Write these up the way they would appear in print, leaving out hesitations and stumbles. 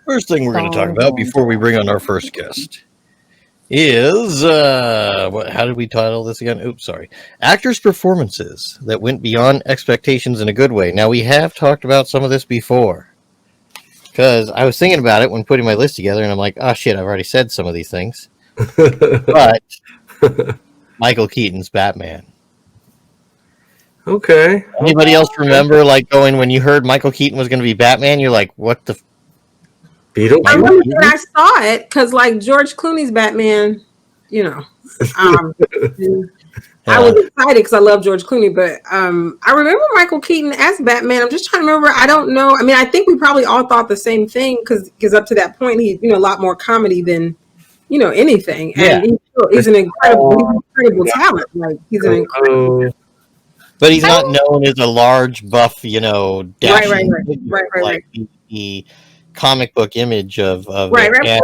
First thing we're going to talk about before we bring on our first guest is how did we title this again? Oops, sorry. Actors' performances that went beyond expectations in a good way. Now, we have talked about some of this before because I was thinking about it when putting my list together, and I'm like, oh shit, I've already said some of these things. But Michael Keaton's Batman. Okay. Anybody else remember like going when you heard Michael Keaton was going to be Batman? You're like, what the? Beetlejuice. I remember when I saw it because, like, George Clooney's Batman, you know, I was excited because I love George Clooney. But I remember Michael Keaton as Batman. I'm just trying to remember. I don't know. I mean, I think we probably all thought the same thing because up to that point, he's a lot more comedy than anything. Yeah. And he's an incredible talent. Like he's an incredible. But he's not known as a large, buff, dashing figure, like the comic book image of right.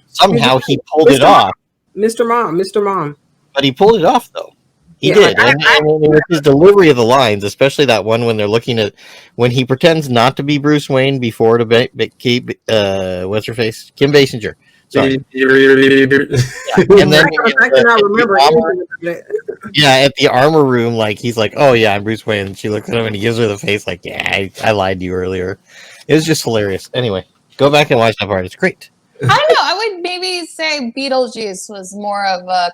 Somehow he pulled it off. Mr. Mom. But he pulled it off, though. He did. And with his delivery of the lines, especially that one when they're looking at, when he pretends not to be Bruce Wayne before what's her face? Kim Basinger. Sorry. And then I cannot remember. At the armor room, like he's like, "Oh yeah, I'm Bruce Wayne." And she looks at him and he gives her the face, like, "Yeah, I lied to you earlier." It was just hilarious. Anyway, go back and watch that part. It's great. I don't know. I would maybe say Beetlejuice was more of a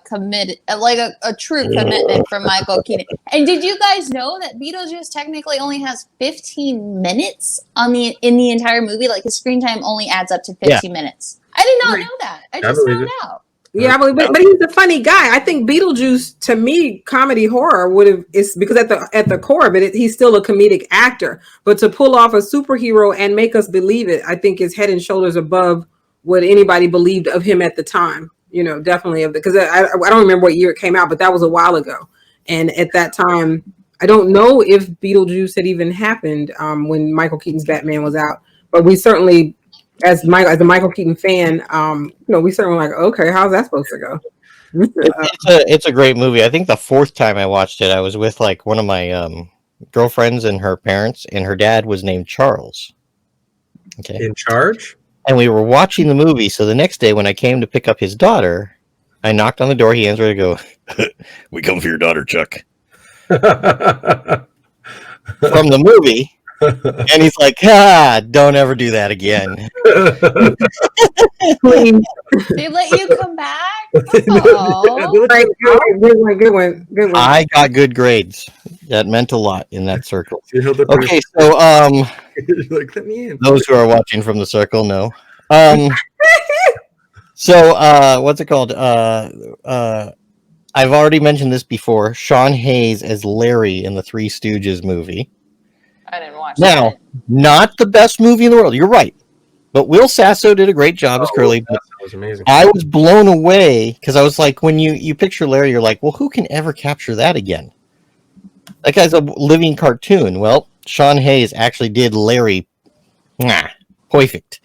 a true commitment from Michael Keaton. And did you guys know that Beetlejuice technically only has 15 minutes in the entire movie? Like his screen time only adds up to 15 minutes. I did not know that. I just found out. Yeah, but he's a funny guy. I think Beetlejuice, to me, comedy horror is because at the core of it, he's still a comedic actor. But to pull off a superhero and make us believe it, I think is head and shoulders above what anybody believed of him at the time. Definitely because I don't remember what year it came out, but that was a while ago. And at that time, I don't know if Beetlejuice had even happened when Michael Keaton's Batman was out. But we certainly, as a Michael Keaton fan, we certainly were like, okay, how's that supposed to go? It's a great movie. I think the fourth time I watched it, I was with like one of my girlfriends and her parents, and her dad was named Charles. Okay. In charge? And we were watching the movie, so the next day when I came to pick up his daughter, I knocked on the door, he answered, I go, "We come for your daughter, Chuck." From the movie. And he's like, don't ever do that again. They let you come back? Oh. Good one. I got good grades. That meant a lot in that circle. Okay, so like, let me in. Those who are watching from the circle know. So what's it called? I've already mentioned this before. Sean Hayes as Larry in the Three Stooges movie. I didn't watch Now, that. not the best movie in the world. You're right. But Will Sasso did a great job as Curly. That was amazing. I was blown away because I was like, when you picture Larry, you're like, well, who can ever capture that again? That guy's a living cartoon. Well, Sean Hayes actually did Larry. Perfect.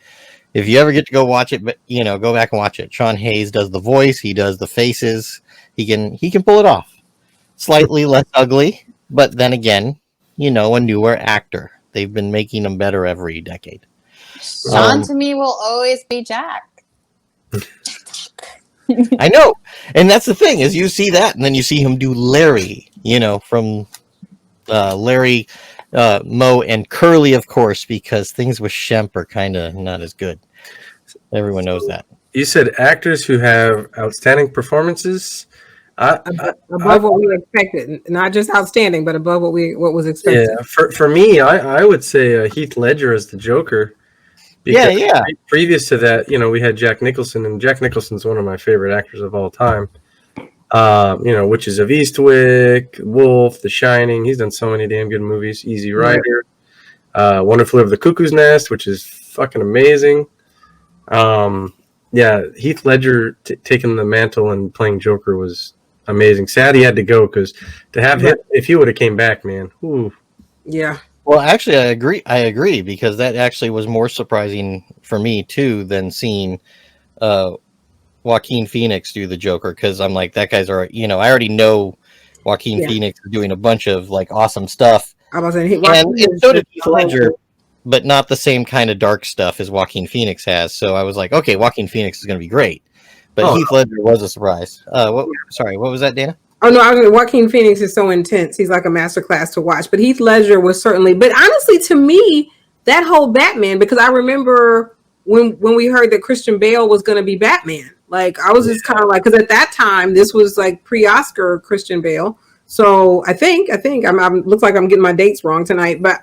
If you ever get to go watch it, but go back and watch it. Sean Hayes does the voice. He does the faces. He can pull it off. Slightly less ugly, but then again, a newer actor. They've been making them better every decade. Sean to me will always be Jack. I know. And that's the thing is you see that and then you see him do Larry, from Larry, Moe, and Curly, of course, because things with Shemp are kind of not as good. Everyone knows that. You said actors who have outstanding performances. Above what we expected, not just outstanding, but above what was expected. Yeah, for me, I would say Heath Ledger as the Joker. Yeah. Previous to that, we had Jack Nicholson, and Jack Nicholson's one of my favorite actors of all time. Witches of Eastwick, Wolf, The Shining. He's done so many damn good movies. Easy Rider, Wonderful of the Cuckoo's Nest, which is fucking amazing. Heath Ledger taking the mantle and playing Joker was amazing. Sad he had to go because to have him, if he would have came back, man. Ooh. Yeah. Well, actually, I agree because that actually was more surprising for me too than seeing Joaquin Phoenix do the Joker because I'm like that guy's already. I already know Joaquin Phoenix is doing a bunch of like awesome stuff. I was saying, and so did Heath Ledger. but not the same kind of dark stuff as Joaquin Phoenix has. So I was like, okay, Joaquin Phoenix is going to be great. But Heath Ledger was a surprise. Sorry, what was that, Dana? Oh no, Joaquin Phoenix is so intense. He's like a masterclass to watch. But Heath Ledger was certainly. But honestly, to me, that whole Batman, because I remember when we heard that Christian Bale was going to be Batman. Like I was just kind of like, because at that time this was like pre-Oscar Christian Bale. So I think I'm looks like I'm getting my dates wrong tonight. But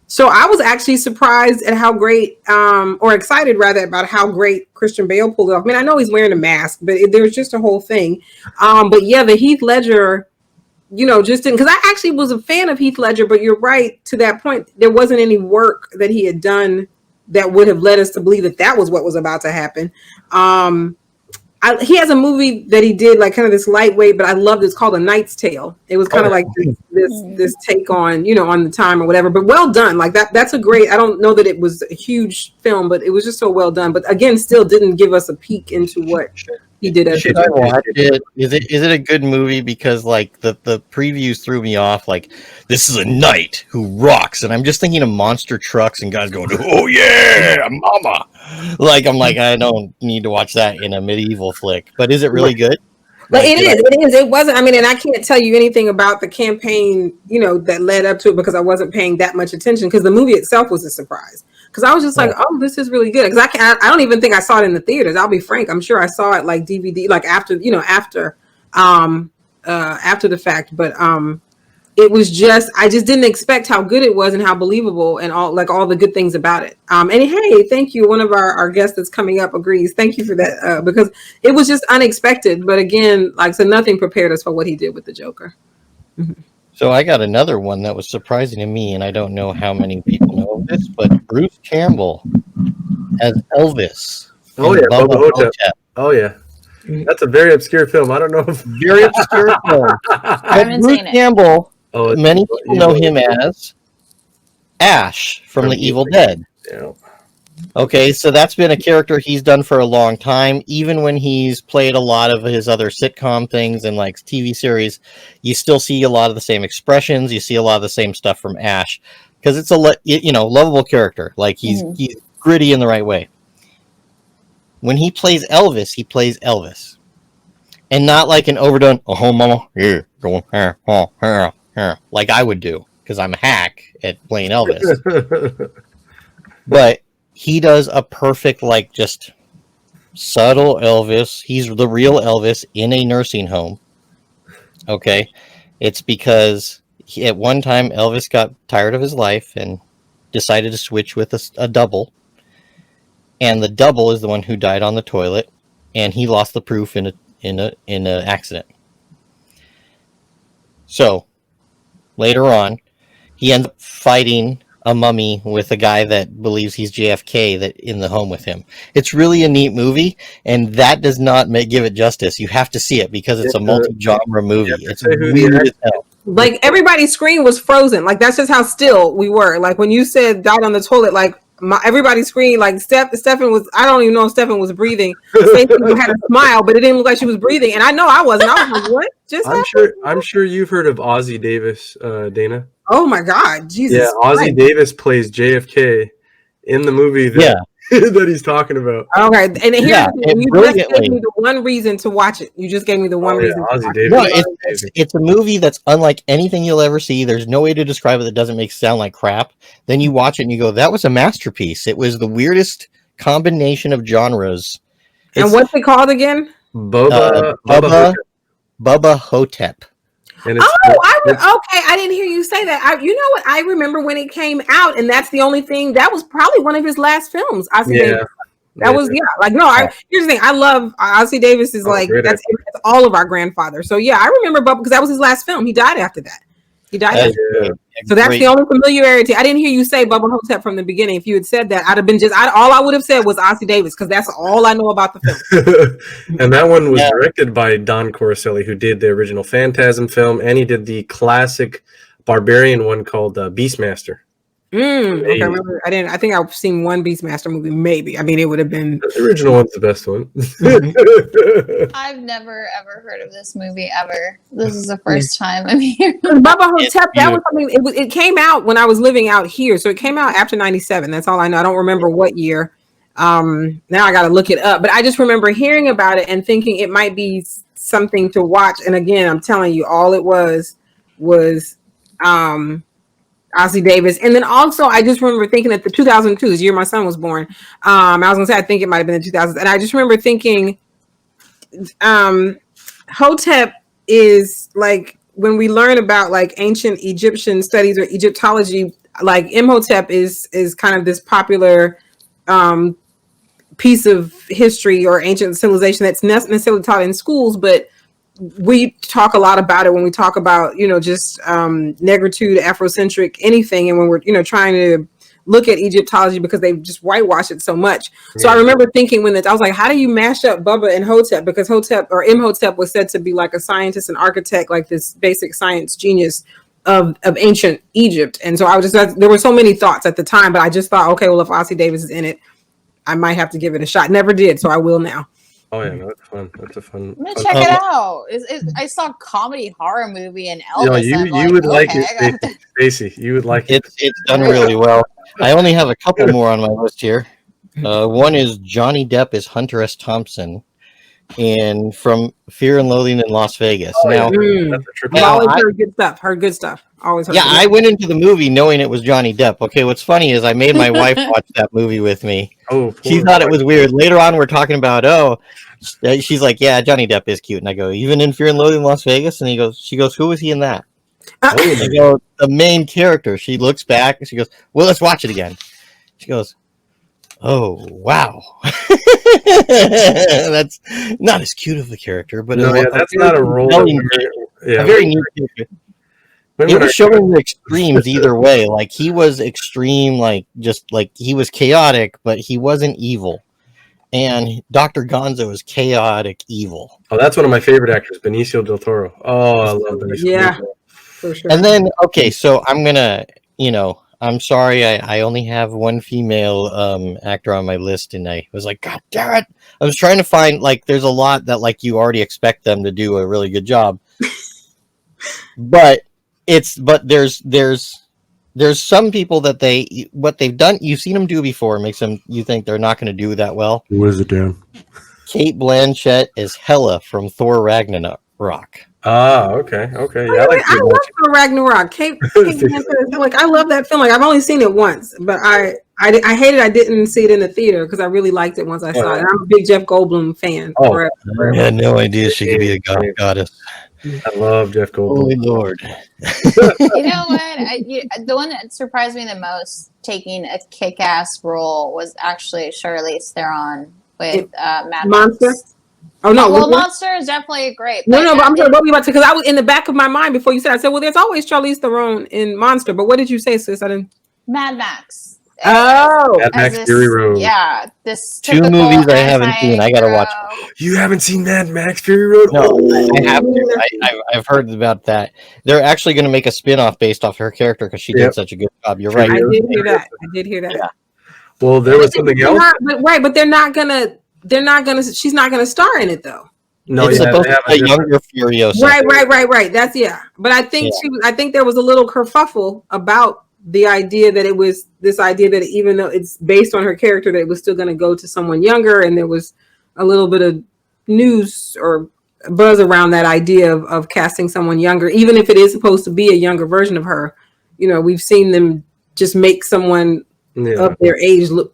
so I was actually surprised at how great, or excited rather, about how great Christian Bale pulled it off. I mean, I know he's wearing a mask, but there was just a whole thing. But yeah, the Heath Ledger, just didn't, because I actually was a fan of Heath Ledger, but you're right, to that point, there wasn't any work that he had done that would have led us to believe that was what was about to happen. He has a movie that he did, like kind of this lightweight, but I loved it. It's called A Knight's Tale. It was kind of like this take on, on the time or whatever, but well done. Like that's a great, I don't know that it was a huge film, but it was just so well done. But again, still didn't give us a peek into what he did. Should I watch it? Is it a good movie? Because like the previews threw me off. Like, this is a knight who rocks, and I'm just thinking of monster trucks and guys going, "Oh yeah, mama!" Like I'm like, I don't need to watch that in a medieval flick. But is it really good? But it is. It wasn't. I mean, and I can't tell you anything about the campaign, that led up to it, because I wasn't paying that much attention, because the movie itself was a surprise. Because I was just like, oh, this is really good. Because I don't even think I saw it in the theaters. I'll be frank. I'm sure I saw it like DVD, like after the fact. But it was just, I just didn't expect how good it was and how believable and all the good things about it. And hey, thank you. One of our guests that's coming up agrees. Thank you for that, because it was just unexpected. But again, so nothing prepared us for what he did with the Joker. So I got another one that was surprising to me, and I don't know how many people know of this, but Bruce Campbell as Elvis. Oh yeah, Bubba Hotep. Oh yeah, that's a very obscure film. I don't know if very obscure film. I haven't Bruce seen it. Campbell. Many people know him as Ash from The Evil Dead. Yeah. Okay, so that's been a character he's done for a long time. Even when he's played a lot of his other sitcom things and like TV series, you still see a lot of the same expressions. You see a lot of the same stuff from Ash, because it's a lovable character. Like he's gritty in the right way. When he plays Elvis, and not like an overdone "oh mama, yeah, going here, like I would do, because I'm a hack at playing Elvis. But he does a perfect, like, just subtle Elvis. He's the real Elvis in a nursing home. Okay? It's because at one time Elvis got tired of his life and decided to switch with a double. And the double is the one who died on the toilet, and he lost the proof in an accident. So, later on, he ends up fighting a mummy with a guy that believes he's JFK that in the home with him. It's really a neat movie, and that does not give it justice. You have to see it because it's a multi-genre movie. It's weird as hell. Like everybody's screen was frozen. Like that's just how still we were. Like when you said died on the toilet, like everybody's screen, like Stephen was, I don't even know if Stephen was breathing. Same people had a smile, but it didn't look like she was breathing. And I know I wasn't. I was like, what just happened? I'm sure you've heard of Ozzy Davis, Dana. Oh my God, Jesus! Yeah, Ozzy Davis plays JFK in the movie that he's talking about. Okay, and here you just gave me the one reason to watch it. You just gave me the one reason. Ozzy Davis. No, it's a movie that's unlike anything you'll ever see. There's no way to describe it that doesn't make it sound like crap. Then you watch it and you go, "That was a masterpiece." It was the weirdest combination of genres. And what's it called again? Bubba Hotep. Okay. I didn't hear you say that. You know what? I remember when it came out, and that's the only thing. That was probably one of his last films. Ozzy Davis. Here's the thing. I love Ozzy Davis. Is that's all of our grandfathers. So yeah, I remember Bubba because that was his last film. He died after that. So that's the only familiarity. I didn't hear you say Bubba Hotep from the beginning. If you had said that, I'd have been all I would have said was Ozzy Davis, because that's all I know about the film. And that one was directed by Don Corselli, who did the original Phantasm film, and he did the classic Barbarian one called Beastmaster. Okay, I 80s. remember. I didn't. I think I've seen one Beastmaster movie. Maybe. I mean, it would have been. The original one's the best one. I've never ever heard of this movie ever. This is the first time I'm hearing. Bubba Hotep. That was something. It came out when I was living out here, so it came out after '97. That's all I know. I don't remember what year. Now I got to look it up. But I just remember hearing about it and thinking it might be something to watch. And again, I'm telling you, all it was Ozzy Davis. And then also, I just remember thinking that the 2002, the year my son was born, I was going to say, I think it might have been the 2000s. And I just remember thinking, Hotep is like, when we learn about like ancient Egyptian studies or Egyptology, like Imhotep is kind of this popular piece of history or ancient civilization that's not necessarily taught in schools, but we talk a lot about it when we talk about, just negritude, Afrocentric, anything. And when we're, trying to look at Egyptology because they just whitewash it so much. So I remember thinking I was like, how do you mash up Bubba and Hotep? Because Hotep or Imhotep was said to be like a scientist and architect, like this basic science genius of ancient Egypt. And so there were so many thoughts at the time, but I just thought, okay, well, if Ozzy Davis is in it, I might have to give it a shot. Never did, so I will now. Oh yeah, no, that's fun. That's a fun. I'm gonna check it out. I saw a comedy horror movie in Elvis. You would like it, Stacey. You would like it. It's done really well. I only have a couple more on my list here. One is Johnny Depp as Hunter S. Thompson, and from Fear and Loathing in Las Vegas. I've always heard good stuff. Heard good stuff. Always heard. Yeah, I went into the movie knowing it was Johnny Depp. Okay, what's funny is I made my wife watch that movie with me. Oh, she thought it was weird. Later on, we're talking about, she's like, yeah, Johnny Depp is cute. And I go, even in Fear and Loathing in Las Vegas? And she goes, who was he in that? I go, the main character. She looks back and she goes, well, let's watch it again. She goes, oh, wow. That's not as cute of a character, but that's not a role. A very neat character. It was showing the extremes either way. Like he was extreme, like just like he was chaotic, but he wasn't evil. And Dr. Gonzo is chaotic evil. Oh, that's one of my favorite actors, Benicio del Toro. Oh, I love Benicio. Yeah, for sure. And then so I'm gonna, I'm sorry, I only have one female actor on my list, and I was like, God damn it! I was trying to find there's a lot that you already expect them to do a really good job, but there's some people that what they've done, you've seen them do before, makes them you think they're not going to do that well. Who is it, Dan? Kate Blanchett is Hela from Thor Ragnarok. Ah, okay. Yeah, I love Thor Ragnarok. Kate Blanchett, I love that film. I've only seen it once, but I hated I didn't see it in the theater because I really liked it once I saw it. And I'm a big Jeff Goldblum fan. I had no idea she could be a goddess. I love Jeff Goldblum. Holy Lord. You know what? The one that surprised me the most taking a kick-ass role was actually Charlize Theron with Mad Monster. Max. Oh no! Well, Monster is definitely great. But I'm sorry. What were you about to? Because I was in the back of my mind before you said. I said, "Well, there's always Charlize Theron in Monster." But what did you say, sis? I didn't. Mad Max. Oh, Mad Max Fury Road. Yeah, this two movies I haven't seen. I gotta watch. You haven't seen Mad Max Fury Road? No, I have to. I've heard about that. They're actually going to make a spin-off based off her character because she did such a good job. You're right. I did hear that. Yeah. Well, there was something else. But they're not gonna. She's not gonna star in it though. No, it's supposed to be a younger Furiosa. Right. That's But I think I think there was a little kerfuffle about the idea that it was this idea that even though it's based on her character, that it was still going to go to someone younger, and there was a little bit of news or buzz around that idea of casting someone younger, even if it is supposed to be a younger version of her. We've seen them just make someone of their age look,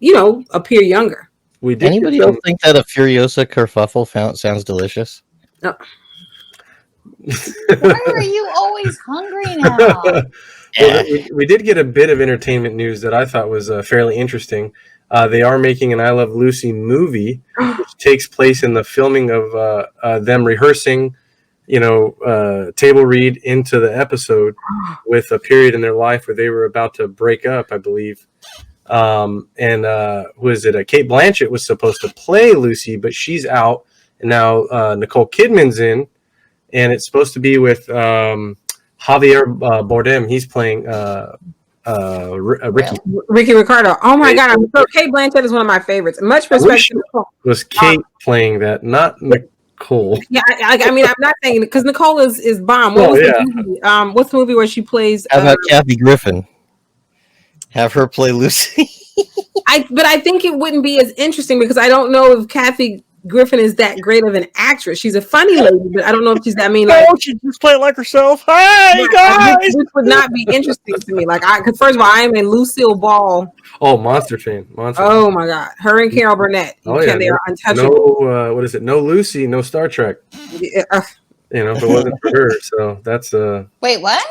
appear younger. Anybody else think that a Furiosa kerfuffle sounds delicious? No. Why are you always hungry now? Well, we did get a bit of entertainment news that I thought was fairly interesting. They are making an I Love Lucy movie, which takes place in the filming of them rehearsing, table read into the episode with a period in their life where they were about to break up, I believe. Who is it? Kate Blanchett was supposed to play Lucy, but she's out, and now Nicole Kidman's in, and it's supposed to be with Javier Bardem. He's playing Ricky. Ricky Ricardo. Oh my Kate God! Kate Blanchett is one of my favorites. Much I respect wish to Nicole. was Kate playing that, not Nicole. Yeah, I mean, I'm not saying because Nicole is bomb. What was the movie? What's the movie where she plays? How about Kathy Griffin? Have her play Lucy. But I think it wouldn't be as interesting because I don't know if Kathy Griffin is that great of an actress. She's a funny lady, but I don't know if she's that. I mean, like, she just play it like herself. Hey guys, this would not be interesting to me. Like, because first of all, I am a Lucille Ball. Oh, Monster fan. Oh my God, her and Carol Burnett. They are untouchable. No, what is it? No Lucy, no Star Trek. If it wasn't for her, so that's Wait, what?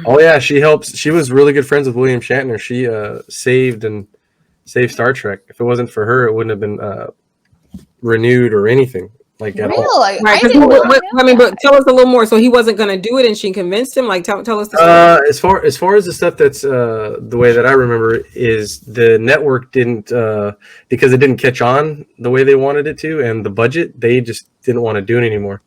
Oh yeah, she helps. She was really good friends with William Shatner. She saved Star Trek. If it wasn't for her, it wouldn't have been renewed or anything like at all. Really? Right, but tell us a little more. So he wasn't going to do it, and she convinced him. Like, tell us the story. As far as the stuff that's the way that I remember is the network didn't because it didn't catch on the way they wanted it to, and the budget they just didn't want to do it anymore.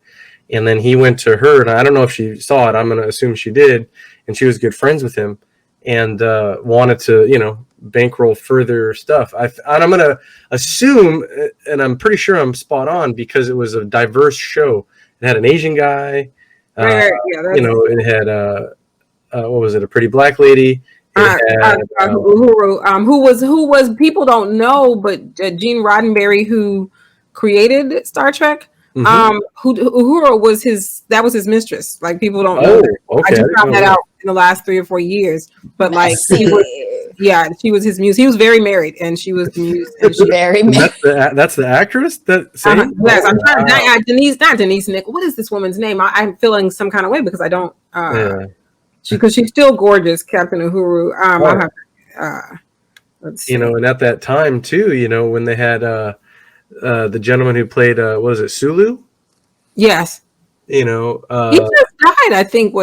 And then he went to her, and I don't know if she saw it. I'm going to assume she did, and she was good friends with him, and wanted to bankroll further stuff. And I'm going to assume, and I'm pretty sure I'm spot on because it was a diverse show. It had an Asian guy. It had what was it? A pretty black lady. Who was people don't know, but Gene Roddenberry, who created Star Trek. Uhura was his mistress. Like, people don't know. Okay. I just found that out in the last 3 or 4 years. But like, she was his muse. He was very married, and she was the muse. And she, very married. That's the actress that. Yes, I'm trying to. Not Denise Nichols. What is this woman's name? I'm feeling some kind of way because I don't. Because she's still gorgeous, Captain Uhuru. Let's see. And at that time too, when they had the gentleman who played was it Sulu? Yes. He just died, I think.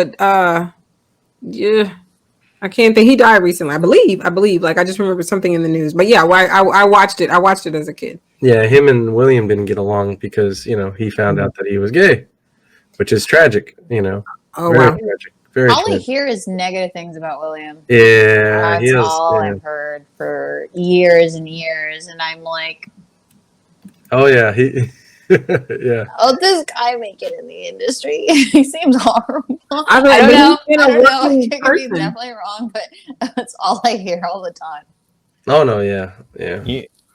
I can't think. He died recently, I believe. Like, I just remember something in the news. But yeah, I watched it. I watched it as a kid. Yeah, him and William didn't get along because he found out that he was gay, which is tragic. Oh, very wow. tragic. Very All I tragic. hear is negative things about William. Yeah, that's all I've heard for years and years, and I'm like, oh yeah, he. Yeah. Oh, this guy make it in the industry. He seems horrible. I don't know. I could be definitely wrong, but that's all I hear all the time. Oh no, yeah.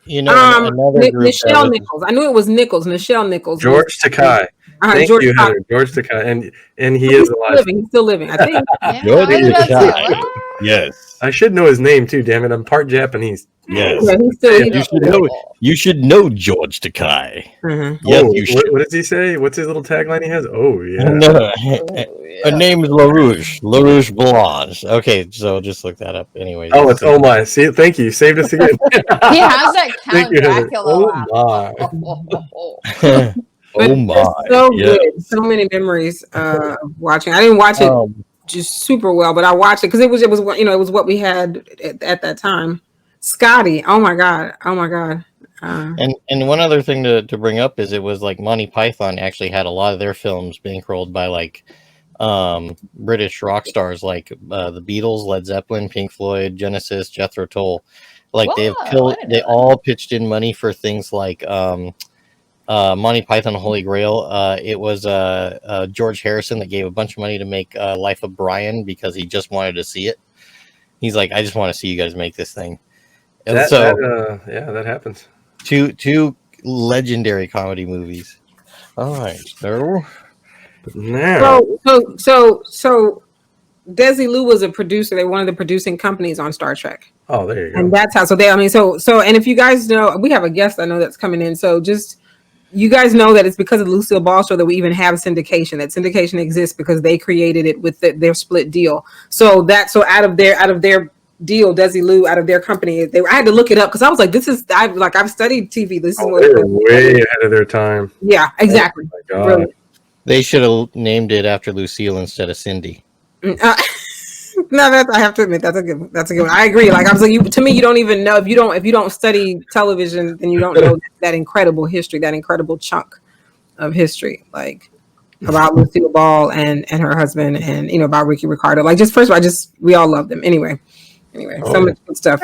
Another group Nichelle Nichols. I knew it was Nichols. Nichelle Nichols. George Takei. Thank you, Heather. George Takei, and he is alive. He's still living, I think. Yes. I should know his name too. Damn it, I'm part Japanese. Yes. Yeah, you should know George Takei. Mm-hmm. Yes, you should. What does he say? What's his little tagline he has? Oh yeah. No, her name is LaRouche Blanche. Okay, so just look that up. Anyway. Oh, it's oh my. See, thank you. You saved us again. He has that Count Dracula. Oh my. Oh my. So good. So many memories watching. I didn't watch it just super well, but I watched it because it was it was what we had at that time. Scotty. Oh my god. And one other thing to bring up is it was like Monty Python actually had a lot of their films bankrolled by like British rock stars like the Beatles, Led Zeppelin, Pink Floyd, Genesis, Jethro Tull. Like they all pitched in money for things like Monty Python Holy Grail. It was George Harrison that gave a bunch of money to make Life of Brian because he just wanted to see it. He's like, I just want to see you guys make this thing. And that happens. Two legendary comedy movies. All right, so now, so Desi Lu was a producer. They one of the producing companies on Star Trek. Oh, there you go. And that's how. So and if you guys know, we have a guest I know that's coming in. So just you guys know that it's because of the Lucille Ball show that we even have syndication. That syndication exists because they created it with their split deal. So out of their deal, Desi Lu, out of their company, I had to look it up because I was like, I've studied TV. This is they're way ahead of their time. Yeah, exactly. Oh my God. Really. They should have named it after Lucille instead of Cindy. No, I have to admit that's a good one. I agree. Like I was like, to me, you don't even know if you don't study television, then you don't know that incredible history, that incredible chunk of history, like about Lucille Ball and her husband, and about Ricky Ricardo. Like just first of all, we all love them anyway. Anyway, so much good stuff.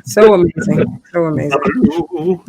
So amazing. So amazing.